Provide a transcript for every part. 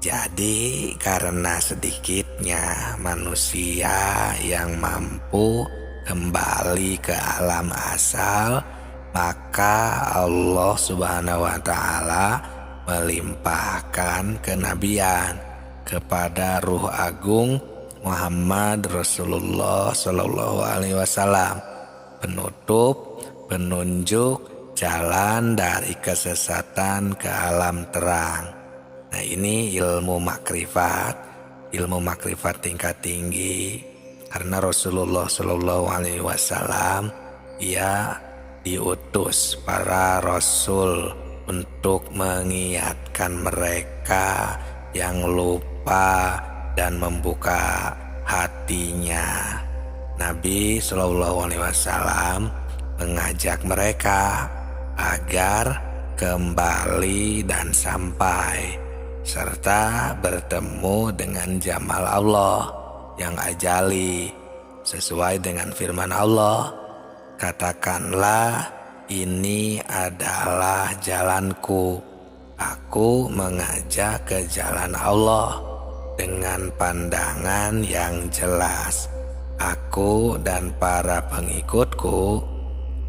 Jadi karena sedikitnya manusia yang mampu kembali ke alam asal, maka Allah Subhanahu wa taala melimpahkan kenabian kepada Ruh Agung Muhammad Rasulullah Sallallahu Alaihi Wasallam, penutup, penunjuk jalan dari kesesatan ke alam terang. Nah, ini ilmu makrifat tingkat tinggi, karena Rasulullah Sallallahu Alaihi Wasallam ia diutus para rasul untuk mengingatkan mereka yang lupa dan membuka hatinya. Nabi Sallallahu Alaihi Wasallam mengajak mereka agar kembali dan sampai serta bertemu dengan jamal Allah yang ajali sesuai dengan firman Allah. Katakanlah, ini adalah jalanku. Aku mengajak ke jalan Allah dengan pandangan yang jelas. Aku dan para pengikutku,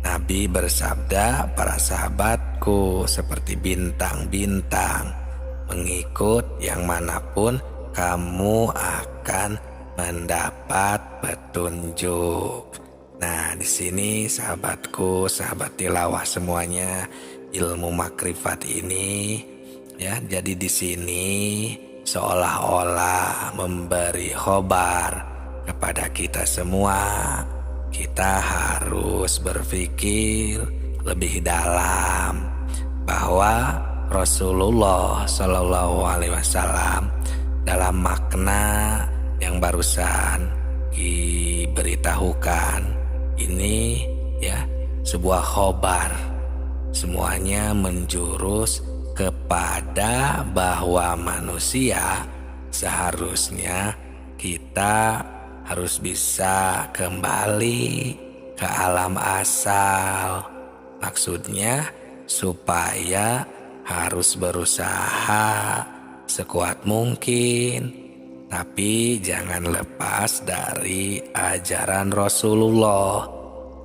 Nabi bersabda, para sahabatku seperti bintang-bintang. Mengikut yang manapun kamu akan mendapat petunjuk. Nah, di sini sahabatku, sahabat tilawah semuanya, ilmu makrifat ini ya, jadi di sini seolah-olah memberi khobar kepada kita semua. Kita harus berpikir lebih dalam bahwa Rasulullah Sallallahu Alaihi Wasallam dalam makna yang barusan diberitahukan ini ya, sebuah khobar, semuanya menjurus kepada bahwa manusia seharusnya kita harus bisa kembali ke alam asal. Maksudnya supaya harus berusaha sekuat mungkin, tapi jangan lepas dari ajaran Rasulullah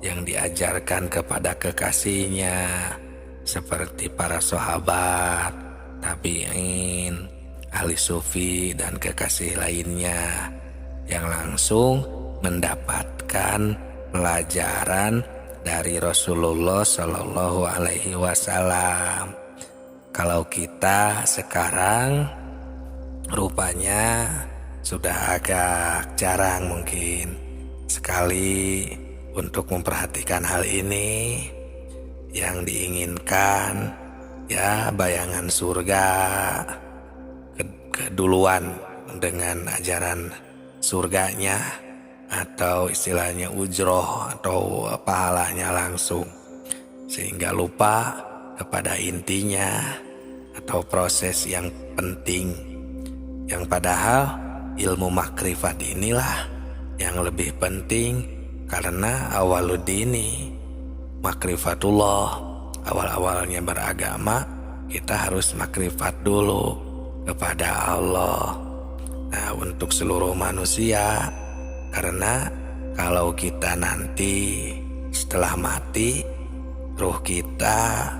yang diajarkan kepada kekasihnya, seperti para sahabat, tabi'in, ahli sufi, dan kekasih lainnya yang langsung mendapatkan pelajaran dari Rasulullah Shallallahu Alaihi Wasallam. Kalau kita sekarang rupanya sudah agak jarang mungkin sekali untuk memperhatikan hal ini. Yang diinginkan ya bayangan surga keduluan dengan ajaran surganya, atau istilahnya ujroh atau pahalanya langsung, sehingga lupa kepada intinya atau proses yang penting, yang padahal ilmu makrifat inilah yang lebih penting, karena awaludini makrifatullah, awal-awalnya beragama kita harus makrifat dulu kepada Allah. Nah, untuk seluruh manusia, karena kalau kita nanti setelah mati, ruh kita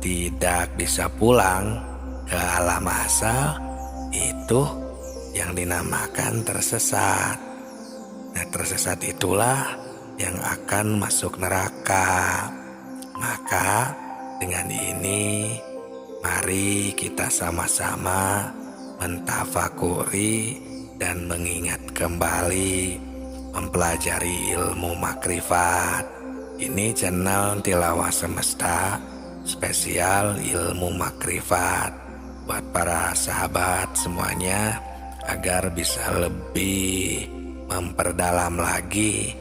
tidak bisa pulang ke alam asal, itu yang dinamakan tersesat. Nah, tersesat itulah yang akan masuk neraka. Maka dengan ini mari kita sama-sama mentafakuri dan mengingat kembali mempelajari ilmu makrifat. Ini channel Tilawah Semesta spesial ilmu makrifat buat para sahabat semuanya, agar bisa lebih memperdalam lagi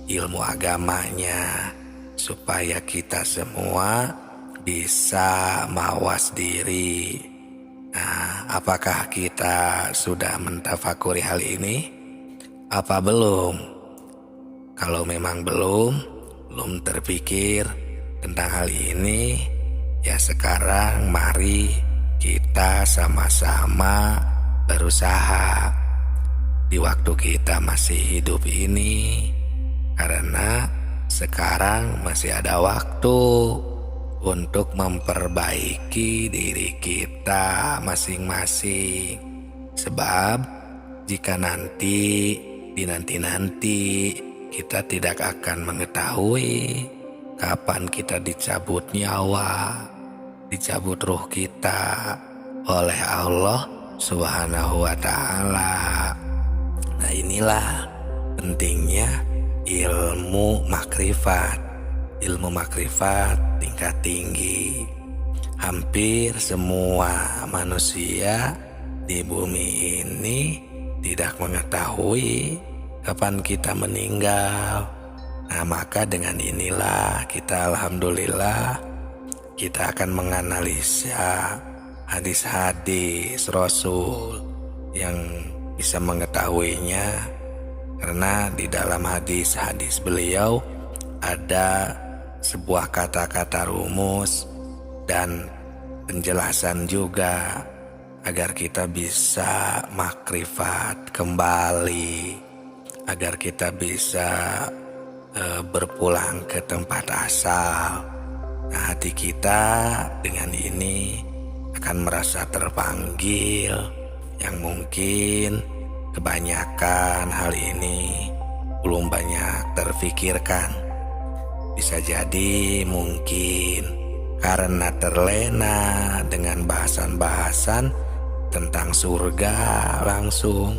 ilmu agamanya, supaya kita semua bisa mawas diri. Nah, apakah kita sudah mentafakuri hal ini? Apa belum? Kalau memang belum terpikir tentang hal ini, ya sekarang mari kita sama-sama berusaha di waktu kita masih hidup ini, karena sekarang masih ada waktu untuk memperbaiki diri kita masing-masing. Sebab jika nanti di nanti-nanti kita tidak akan mengetahui kapan kita dicabut nyawa, dicabut ruh kita oleh Allah Subhanahu wa Ta'ala. Nah, inilah pentingnya ilmu makrifat. Ilmu makrifat tingkat tinggi. Hampir semua manusia di bumi ini tidak mengetahui kapan kita meninggal. Nah, maka dengan inilah kita alhamdulillah kita akan menganalisa hadis-hadis Rasul yang bisa mengetahuinya, karena di dalam hadis-hadis beliau ada sebuah kata-kata rumus dan penjelasan juga agar kita bisa makrifat kembali, agar kita bisa berpulang ke tempat asal. Nah, hati kita dengan ini akan merasa terpanggil, yang mungkin kebanyakan hal ini belum banyak terfikirkan. Bisa jadi mungkin karena terlena dengan bahasan-bahasan tentang surga langsung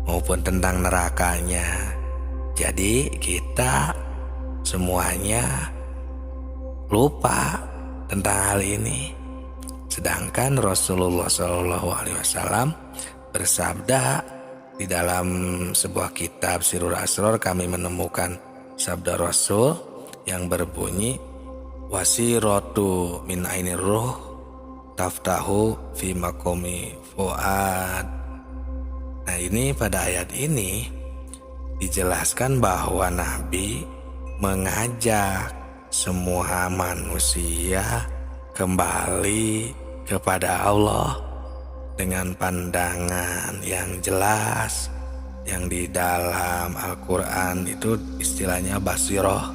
maupun tentang nerakanya. Jadi kita semuanya lupa tentang hal ini. Sedangkan Rasulullah SAW bersabda di dalam sebuah kitab Sirrul Asrar, kami menemukan sabda Rasul yang berbunyi, wasiratu min ainir ruh taftahu fi makomi fuad. Nah, ini pada ayat ini dijelaskan bahwa Nabi mengajak semua manusia kembali kepada Allah dengan pandangan yang jelas, yang di dalam Al-Quran itu istilahnya basiroh,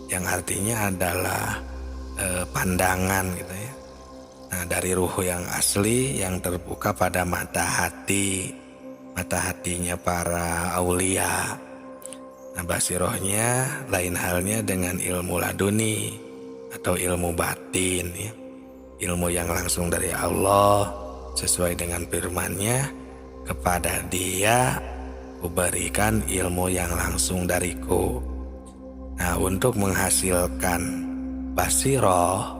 yang artinya adalah pandangan gitu ya. Nah, dari ruh yang asli yang terbuka pada mata hatinya para aulia. Nah, basirohnya lain halnya dengan ilmu laduni atau ilmu batin ya. Ilmu yang langsung dari Allah sesuai dengan firman-Nya, kepada dia kuberikan ilmu yang langsung dariku. Nah, untuk menghasilkan basiroh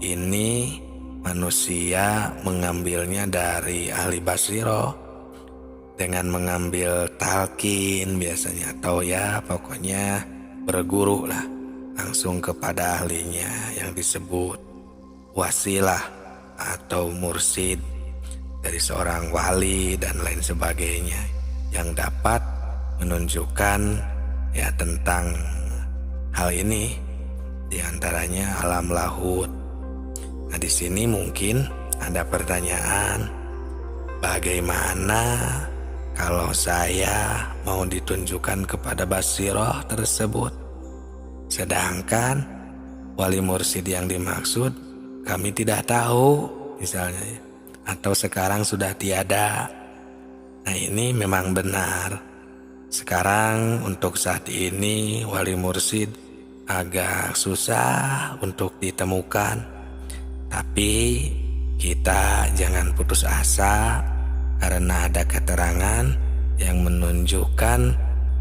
ini manusia mengambilnya dari ahli basiroh dengan mengambil talqin biasanya, atau ya pokoknya berguru lah langsung kepada ahlinya yang disebut wasilah atau mursid dari seorang wali dan lain sebagainya, yang dapat menunjukkan ya tentang hal ini, diantaranya alam lahut. Nah, di sini mungkin ada pertanyaan, bagaimana kalau saya mau ditunjukkan kepada basiroh tersebut, sedangkan wali mursid yang dimaksud kami tidak tahu misalnya ya, atau sekarang sudah tiada. Nah, ini memang benar. Sekarang untuk saat ini wali mursid agak susah untuk ditemukan. Tapi kita jangan putus asa, karena ada keterangan yang menunjukkan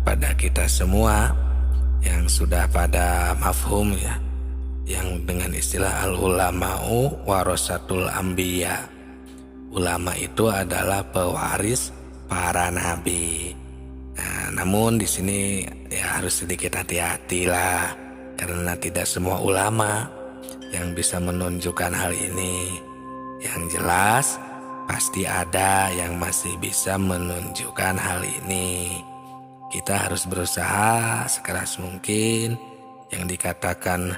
pada kita semua yang sudah pada mafhum ya, yang dengan istilah al-ulama'u warasatul anbiya. Ulama itu adalah pewaris para nabi. Nah, namun di sini ya harus sedikit hati-hati lah, karena tidak semua ulama yang bisa menunjukkan hal ini. Yang jelas pasti ada yang masih bisa menunjukkan hal ini. Kita harus berusaha sekeras mungkin, yang dikatakan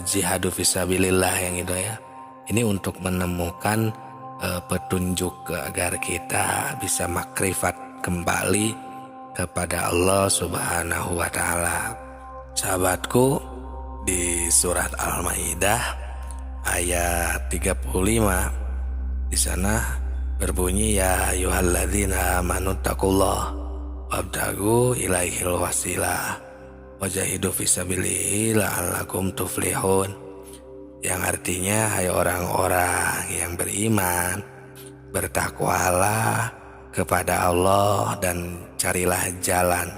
jihadu fisabilillah yang itu ya. Ini untuk menemukan petunjuk agar kita bisa makrifat kembali kepada Allah Subhanahu wa Ta'ala. Sahabatku, di surat Al-Maidah ayat 35 di sana berbunyi, ya ayyuhalladzina amanu taqullah wabtagu ilaihil wasilah wajahidu fisabilihi la'allakum tuflihun, yang artinya, hai orang-orang yang beriman, bertakwalah kepada Allah dan carilah jalan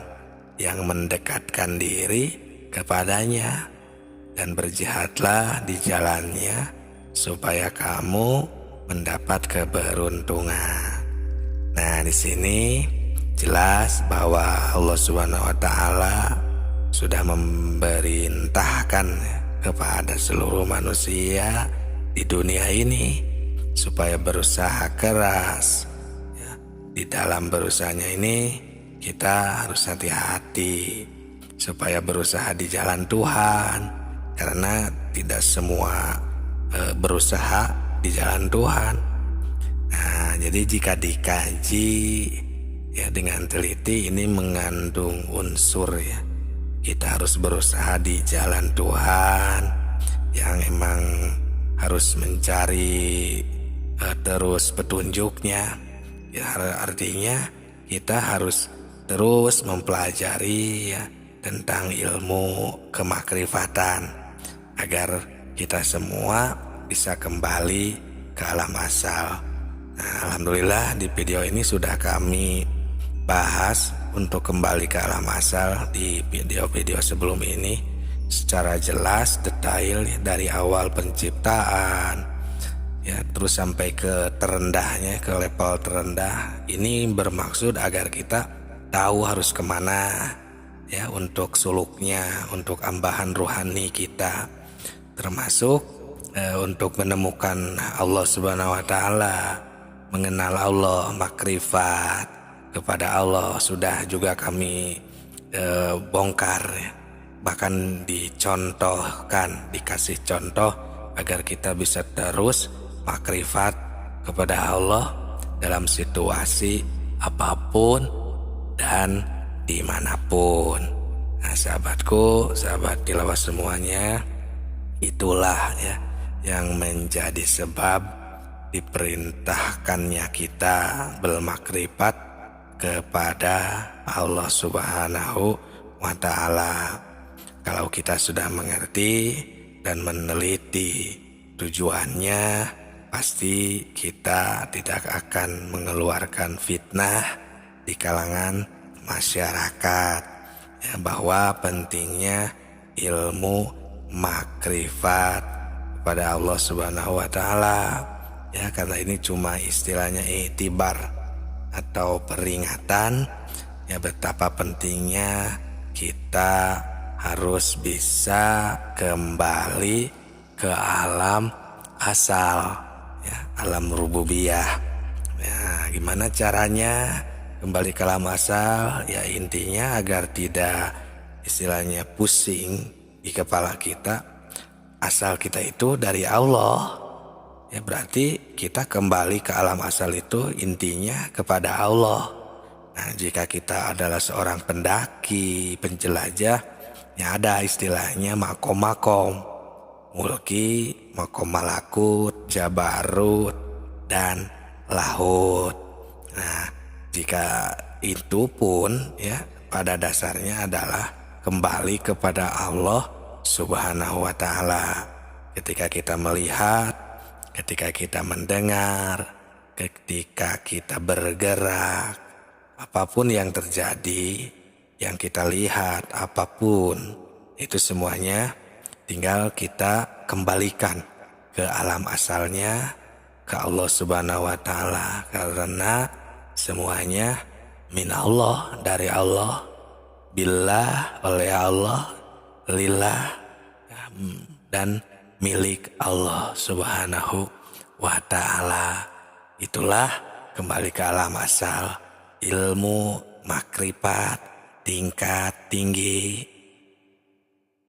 yang mendekatkan diri kepadanya, dan berjihadlah di jalannya supaya kamu mendapat keberuntungan. Nah, di sini jelas bahwa Allah Subhanahu wa Ta'ala sudah memerintahkan kepada seluruh manusia di dunia ini supaya berusaha keras. Di dalam berusahanya ini kita harus hati-hati supaya berusaha di jalan Tuhan, karena tidak semua berusaha di jalan Tuhan. Nah, jadi jika dikaji ya dengan teliti, ini mengandung unsur ya, kita harus berusaha di jalan Tuhan yang emang harus mencari terus petunjuknya. Ya, artinya kita harus terus mempelajari ya tentang ilmu kemakrifatan agar kita semua bisa kembali ke alam asal. Nah, alhamdulillah di video ini sudah kami bahas untuk kembali ke alam asal di video-video sebelum ini secara jelas, detail dari awal penciptaan ya terus sampai ke terendahnya, ke level terendah. Ini bermaksud agar kita tahu harus kemana ya untuk suluknya, untuk ambahan rohani kita, termasuk untuk menemukan Allah Subhanahu wa Ta'ala, mengenal Allah, makrifat kepada Allah sudah juga kami bongkar ya. Bahkan dicontohkan, dikasih contoh agar kita bisa terus makrifat kepada Allah dalam situasi apapun dan dimanapun. Nah, sahabatku, sahabat tilawah semuanya, itulah ya yang menjadi sebab diperintahkannya kita bermakrifat kepada Allah Subhanahu wa Ta'ala. Kalau kita sudah mengerti dan meneliti tujuannya, pasti kita tidak akan mengeluarkan fitnah di kalangan masyarakat ya, bahwa pentingnya ilmu makrifat kepada Allah Subhanahu wa Ta'ala ya, karena ini cuma istilahnya iktibar atau peringatan ya, betapa pentingnya kita harus bisa kembali ke alam asal ya, alam rububiyah ya. Gimana caranya kembali ke alam asal? Ya intinya agar tidak istilahnya pusing di kepala kita. Asal kita itu dari Allah ya, berarti kita kembali ke alam asal itu intinya kepada Allah. Nah, jika kita adalah seorang pendaki, penjelajah ya, ada istilahnya makom-makom, mulki, makom malakut, jabarut, dan lahut. Nah, jika itu pun ya pada dasarnya adalah kembali kepada Allah Subhanahu wa Ta'ala. Ketika kita melihat, ketika kita mendengar, ketika kita bergerak, apapun yang terjadi, yang kita lihat, apapun itu semuanya tinggal kita kembalikan ke alam asalnya, ke Allah Subhanahu wa Ta'ala, karena semuanya min Allah, dari Allah, billah, oleh Allah, lillah, dan milik Allah Subhanahu wa Ta'ala. Itulah kembali ke alam asal, ilmu makrifat tingkat tinggi